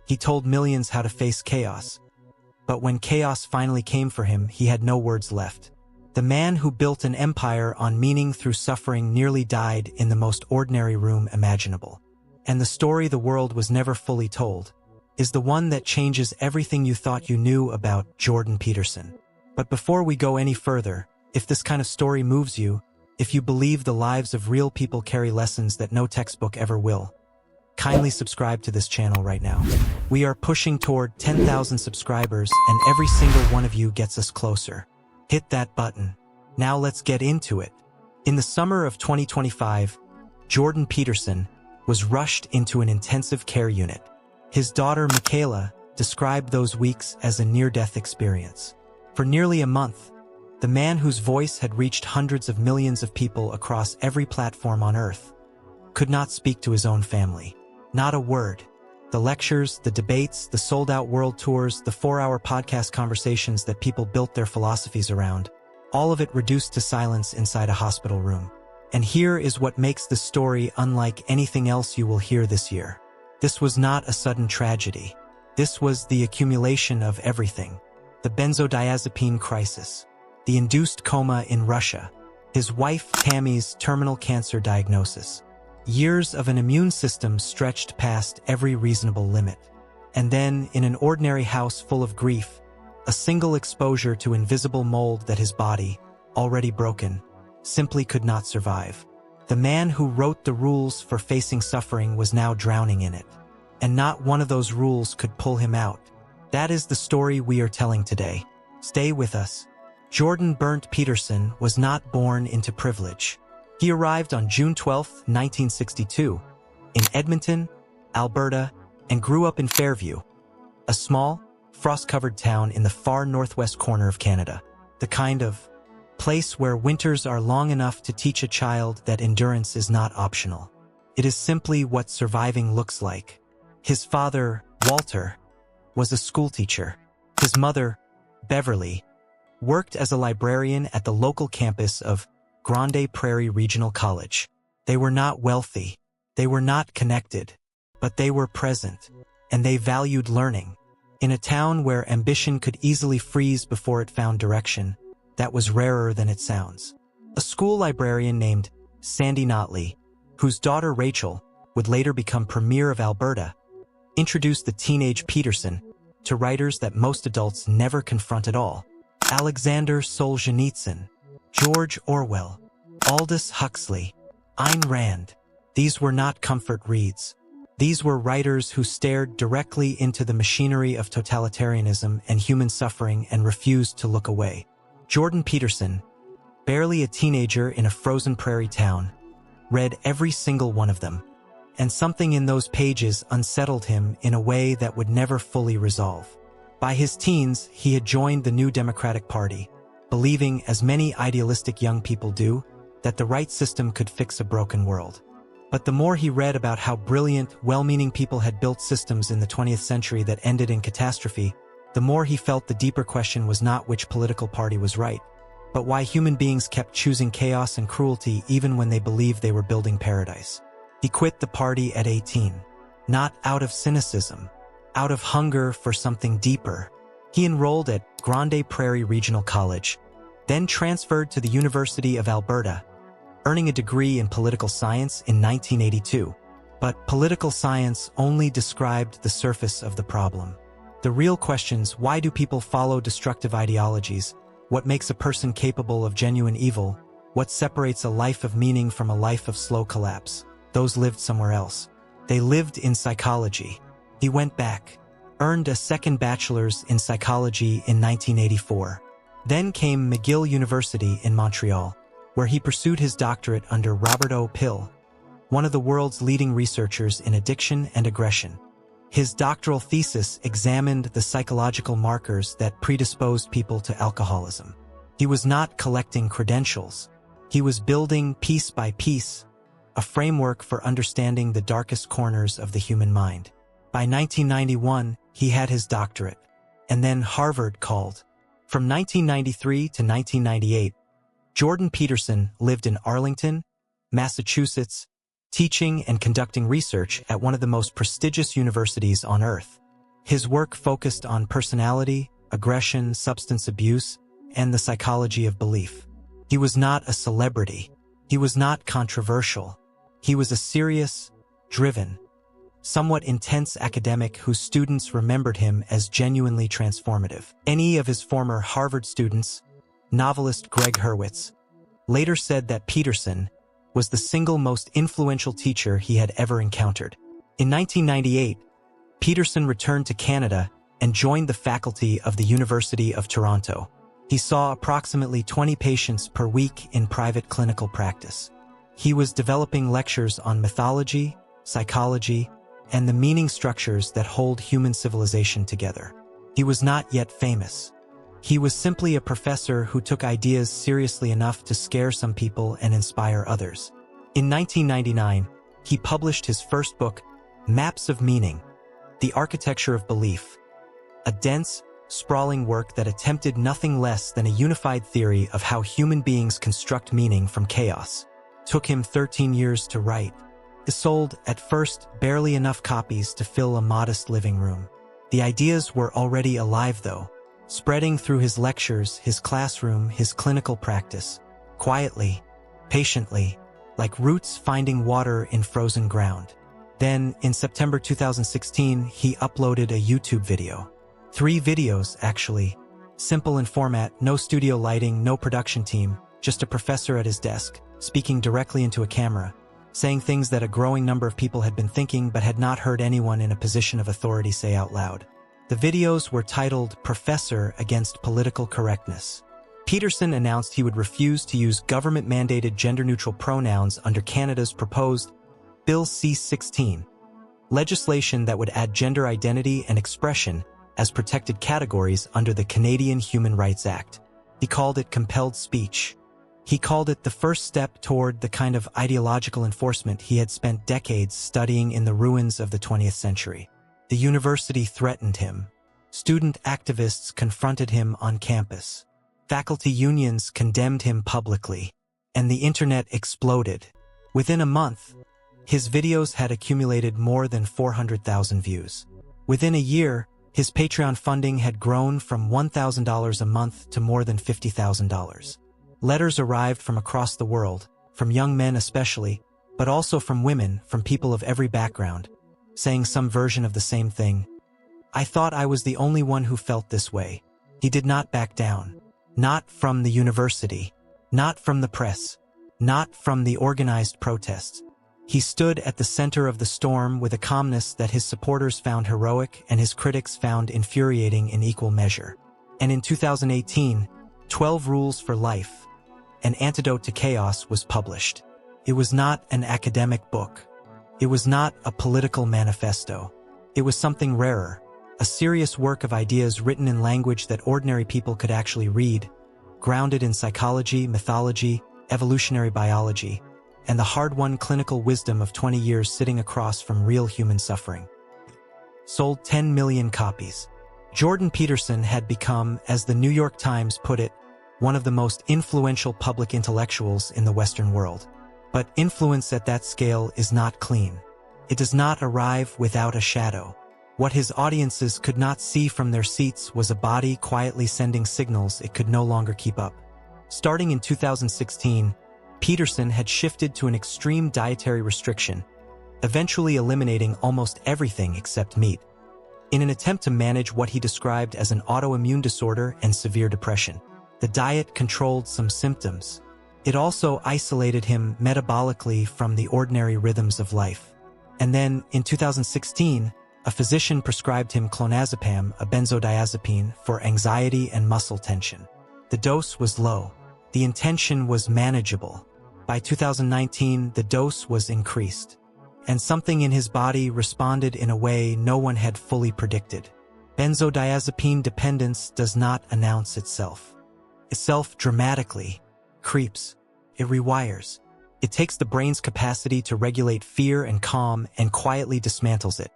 He told millions how to face chaos. But when chaos finally came for him, he had no words left. The man who built an empire on meaning through suffering nearly died in the most ordinary room imaginable. And the story the world was never fully told is the one that changes everything you thought you knew about Jordan Peterson. But before we go any further, if this kind of story moves you, if you believe the lives of real people carry lessons that no textbook ever will, kindly subscribe to this channel right now. We are pushing toward 10,000 subscribers, and every single one of you gets us closer. Hit that button. Now let's get into it. In the summer of 2025, Jordan Peterson was rushed into an intensive care unit. His daughter, Michaela, described those weeks as a near-death experience. For nearly a month, the man whose voice had reached hundreds of millions of people across every platform on Earth could not speak to his own family. Not a word. The lectures, the debates, the sold-out world tours, the 4-hour podcast conversations that people built their philosophies around, all of it reduced to silence inside a hospital room. And here is what makes this story unlike anything else you will hear this year. This was not a sudden tragedy. This was the accumulation of everything. The benzodiazepine crisis, the induced coma in Russia, his wife Tammy's terminal cancer diagnosis, years of an immune system stretched past every reasonable limit. And then, in an ordinary house full of grief, a single exposure to invisible mold that his body, already broken, simply could not survive. The man who wrote the rules for facing suffering was now drowning in it. And not one of those rules could pull him out. That is the story we are telling today. Stay with us. Jordan Burnt Peterson was not born into privilege. He arrived on June 12, 1962, in Edmonton, Alberta, and grew up in Fairview, a small, frost-covered town in the far northwest corner of Canada. The kind of place where winters are long enough to teach a child that endurance is not optional. It is simply what surviving looks like. His father, Walter, was a schoolteacher. His mother, Beverly, worked as a librarian at the local campus of Grande Prairie Regional College. They were not wealthy, they were not connected, but they were present, and they valued learning. In a town where ambition could easily freeze before it found direction, that was rarer than it sounds. A school librarian named Sandy Notley, whose daughter Rachel would later become Premier of Alberta, introduced the teenage Peterson to writers that most adults never confront at all. Alexander Solzhenitsyn, George Orwell, Aldous Huxley, Ayn Rand. These were not comfort reads. These were writers who stared directly into the machinery of totalitarianism and human suffering and refused to look away. Jordan Peterson, barely a teenager in a frozen prairie town, read every single one of them, and something in those pages unsettled him in a way that would never fully resolve. By his teens, he had joined the New Democratic Party, believing, as many idealistic young people do, that the right system could fix a broken world. But the more he read about how brilliant, well-meaning people had built systems in the 20th century that ended in catastrophe, the more he felt the deeper question was not which political party was right, but why human beings kept choosing chaos and cruelty even when they believed they were building paradise. He quit the party at 18, not out of cynicism, out of hunger for something deeper. He enrolled at Grande Prairie Regional College, then transferred to the University of Alberta, earning a degree in political science in 1982. But political science only described the surface of the problem. The real questions: why do people follow destructive ideologies? What makes a person capable of genuine evil? What separates a life of meaning from a life of slow collapse? Those lived somewhere else. They lived in psychology. He went back, earned a second bachelor's in psychology in 1984. Then came McGill University in Montreal, where he pursued his doctorate under Robert O. Pill, one of the world's leading researchers in addiction and aggression. His doctoral thesis examined the psychological markers that predisposed people to alcoholism. He was not collecting credentials. He was building, piece by piece, a framework for understanding the darkest corners of the human mind. By 1991, he had his doctorate, and then Harvard called. From 1993 to 1998, Jordan Peterson lived in Arlington, Massachusetts, teaching and conducting research at one of the most prestigious universities on Earth. His work focused on personality, aggression, substance abuse, and the psychology of belief. He was not a celebrity. He was not controversial. He was a serious, driven, somewhat intense academic whose students remembered him as genuinely transformative. Any of his former Harvard students, novelist Greg Hurwitz, later said that Peterson was the single most influential teacher he had ever encountered. In 1998, Peterson returned to Canada and joined the faculty of the University of Toronto. He saw approximately 20 patients per week in private clinical practice. He was developing lectures on mythology, psychology, and the meaning structures that hold human civilization together. He was not yet famous. He was simply a professor who took ideas seriously enough to scare some people and inspire others. In 1999, he published his first book, Maps of Meaning: The Architecture of Belief, a dense, sprawling work that attempted nothing less than a unified theory of how human beings construct meaning from chaos. Took him 13 years to write. It sold, at first, barely enough copies to fill a modest living room. The ideas were already alive, though, spreading through his lectures, his classroom, his clinical practice, quietly, patiently, like roots finding water in frozen ground. Then, in September 2016, he uploaded a YouTube video. 3 videos, actually. Simple in format, no studio lighting, no production team, just a professor at his desk, speaking directly into a camera, saying things that a growing number of people had been thinking but had not heard anyone in a position of authority say out loud. The videos were titled Professor Against Political Correctness. Peterson announced he would refuse to use government-mandated gender-neutral pronouns under Canada's proposed Bill C-16, legislation that would add gender identity and expression as protected categories under the Canadian Human Rights Act. He called it compelled speech. He called it the first step toward the kind of ideological enforcement he had spent decades studying in the ruins of the 20th century. The university threatened him. Student activists confronted him on campus. Faculty unions condemned him publicly. And the internet exploded. Within a month, his videos had accumulated more than 400,000 views. Within a year, his Patreon funding had grown from $1,000 a month to more than $50,000. Letters arrived from across the world, from young men especially, but also from women, from people of every background, saying some version of the same thing. I thought I was the only one who felt this way. He did not back down. Not from the university. Not from the press. Not from the organized protests. He stood at the center of the storm with a calmness that his supporters found heroic and his critics found infuriating in equal measure. And in 2018, 12 Rules for Life, An Antidote to Chaos, was published. It was not an academic book. It was not a political manifesto. It was something rarer, a serious work of ideas written in language that ordinary people could actually read, grounded in psychology, mythology, evolutionary biology, and the hard-won clinical wisdom of 20 years sitting across from real human suffering. Sold 10 million copies. Jordan Peterson had become, as the New York Times put it, one of the most influential public intellectuals in the Western world. But influence at that scale is not clean. It does not arrive without a shadow. What his audiences could not see from their seats was a body quietly sending signals it could no longer keep up. Starting in 2016, Peterson had shifted to an extreme dietary restriction, eventually eliminating almost everything except meat, in an attempt to manage what he described as an autoimmune disorder and severe depression. The diet controlled some symptoms. It also isolated him metabolically from the ordinary rhythms of life. And then, in 2016, a physician prescribed him clonazepam, a benzodiazepine, for anxiety and muscle tension. The dose was low. The intention was manageable. By 2019, the dose was increased. And something in his body responded in a way no one had fully predicted. Benzodiazepine dependence does not announce itself. Itself dramatically creeps. It rewires. It takes the brain's capacity to regulate fear and calm and quietly dismantles it,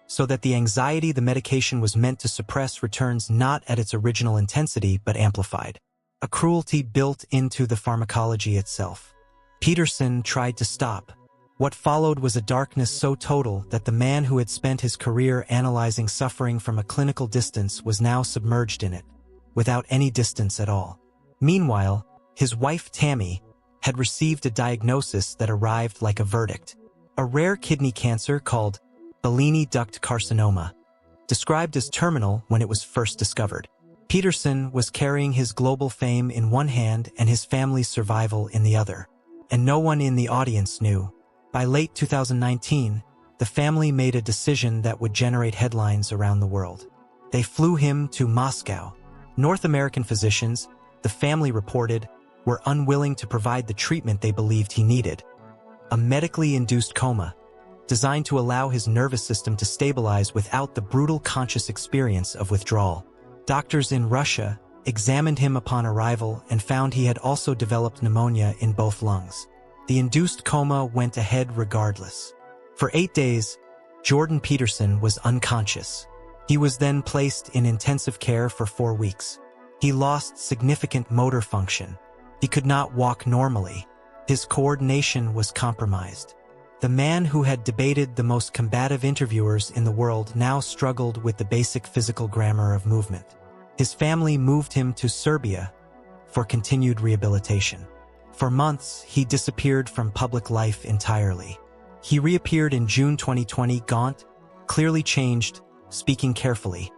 so that the anxiety the medication was meant to suppress returns not at its original intensity but amplified. A cruelty built into the pharmacology itself. Peterson tried to stop. What followed was a darkness so total that the man who had spent his career analyzing suffering from a clinical distance was now submerged in it, without any distance at all. Meanwhile, his wife Tammy had received a diagnosis that arrived like a verdict. A rare kidney cancer called Bellini duct carcinoma, described as terminal when it was first discovered. Peterson was carrying his global fame in one hand and his family's survival in the other, and no one in the audience knew. By late 2019, the family made a decision that would generate headlines around the world. They flew him to Moscow. North American physicians, the family reported, were unwilling to provide the treatment they believed he needed. A medically induced coma, designed to allow his nervous system to stabilize without the brutal conscious experience of withdrawal. Doctors in Russia examined him upon arrival and found he had also developed pneumonia in both lungs. The induced coma went ahead regardless. For 8 days, Jordan Peterson was unconscious. He was then placed in intensive care for 4 weeks. He lost significant motor function. He could not walk normally. His coordination was compromised. The man who had debated the most combative interviewers in the world now struggled with the basic physical grammar of movement. His family moved him to Serbia for continued rehabilitation. For months, he disappeared from public life entirely. He reappeared in June 2020, gaunt, clearly changed, speaking carefully.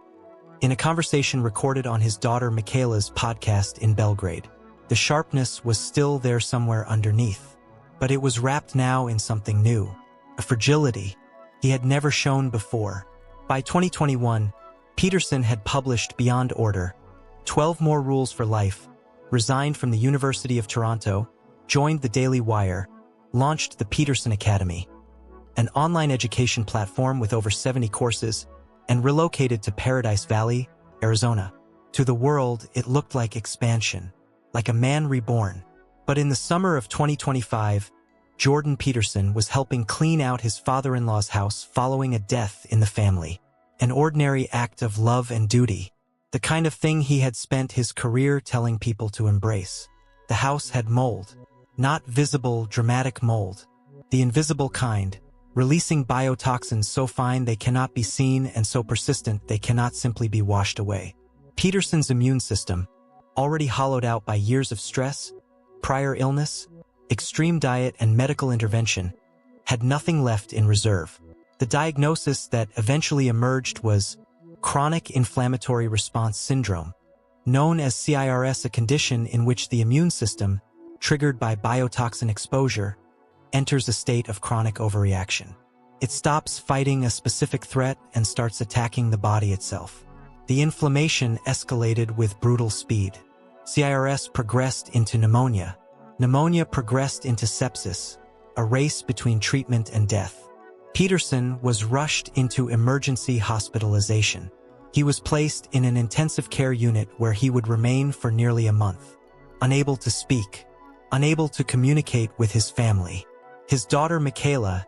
In a conversation recorded on his daughter Michaela's podcast in Belgrade, the sharpness was still there somewhere underneath, but it was wrapped now in something new, a fragility he had never shown before. By 2021, Peterson had published Beyond Order, 12 More Rules for Life, resigned from the University of Toronto, joined the Daily Wire, launched the Peterson Academy, an online education platform with over 70 courses, and relocated to Paradise Valley, Arizona. To the world, it looked like expansion, like a man reborn. But in the summer of 2025, Jordan Peterson was helping clean out his father-in-law's house following a death in the family. An ordinary act of love and duty, the kind of thing he had spent his career telling people to embrace. The house had mold, not visible, dramatic mold, the invisible kind, releasing biotoxins so fine they cannot be seen and so persistent they cannot simply be washed away. Peterson's immune system, already hollowed out by years of stress, prior illness, extreme diet, and medical intervention, had nothing left in reserve. The diagnosis that eventually emerged was chronic inflammatory response syndrome, known as CIRS, a condition in which the immune system, triggered by biotoxin exposure, enters a state of chronic overreaction. It stops fighting a specific threat and starts attacking the body itself. The inflammation escalated with brutal speed. CIRS progressed into pneumonia. Pneumonia progressed into sepsis, a race between treatment and death. Peterson was rushed into emergency hospitalization. He was placed in an intensive care unit where he would remain for nearly a month, unable to speak, unable to communicate with his family. His daughter Michaela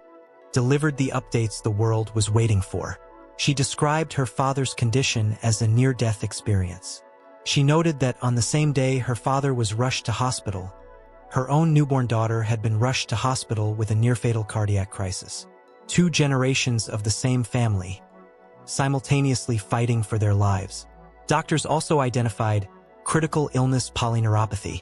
delivered the updates the world was waiting for. She described her father's condition as a near-death experience. She noted that on the same day her father was rushed to hospital, her own newborn daughter had been rushed to hospital with a near-fatal cardiac crisis. 2 generations of the same family, simultaneously fighting for their lives. Doctors also identified critical illness polyneuropathy,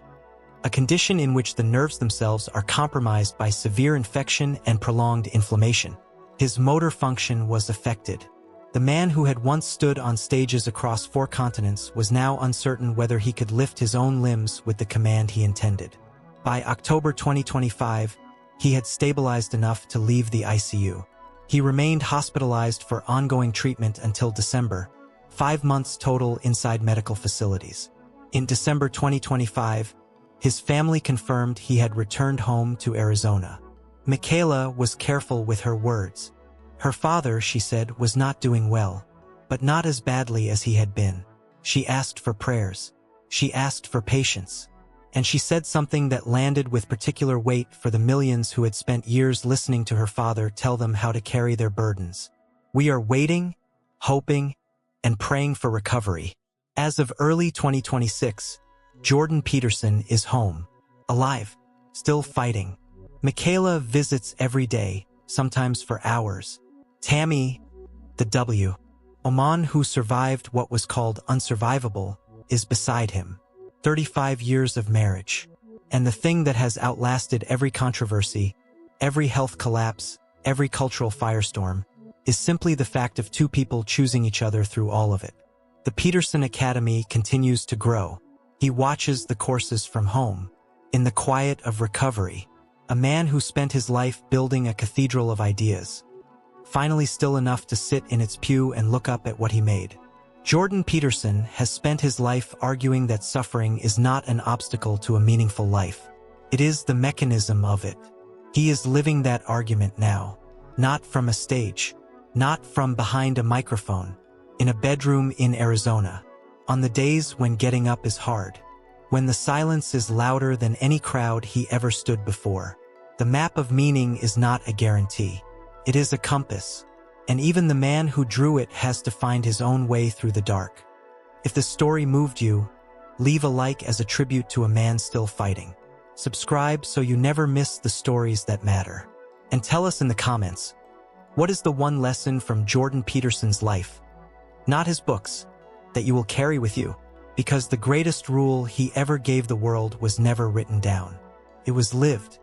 a condition in which the nerves themselves are compromised by severe infection and prolonged inflammation. His motor function was affected. The man who had once stood on stages across 4 continents was now uncertain whether he could lift his own limbs with the command he intended. By October 2025, he had stabilized enough to leave the ICU. He remained hospitalized for ongoing treatment until December, 5 months total inside medical facilities. In December 2025, his family confirmed he had returned home to Arizona. Michaela was careful with her words. Her father, she said, was not doing well, but not as badly as he had been. She asked for prayers. She asked for patience. And she said something that landed with particular weight for the millions who had spent years listening to her father tell them how to carry their burdens. We are waiting, hoping, and praying for recovery. As of early 2026, Jordan Peterson is home, alive, still fighting. Michaela visits every day, sometimes for hours. Tammy, the W. Oman, who survived what was called unsurvivable, is beside him. 35 years of marriage. And the thing that has outlasted every controversy, every health collapse, every cultural firestorm, is simply the fact of two people choosing each other through all of it. The Peterson Academy continues to grow. He watches the courses from home, in the quiet of recovery, a man who spent his life building a cathedral of ideas, finally still enough to sit in its pew and look up at what he made. Jordan Peterson has spent his life arguing that suffering is not an obstacle to a meaningful life. It is the mechanism of it. He is living that argument now, not from a stage, not from behind a microphone, in a bedroom in Arizona, on the days when getting up is hard, when the silence is louder than any crowd he ever stood before. The map of meaning is not a guarantee. It is a compass, and even the man who drew it has to find his own way through the dark. If the story moved you, leave a like as a tribute to a man still fighting. Subscribe so you never miss the stories that matter. And tell us in the comments, what is the one lesson from Jordan Peterson's life, not his books, that you will carry with you? Because the greatest rule he ever gave the world was never written down. It was lived.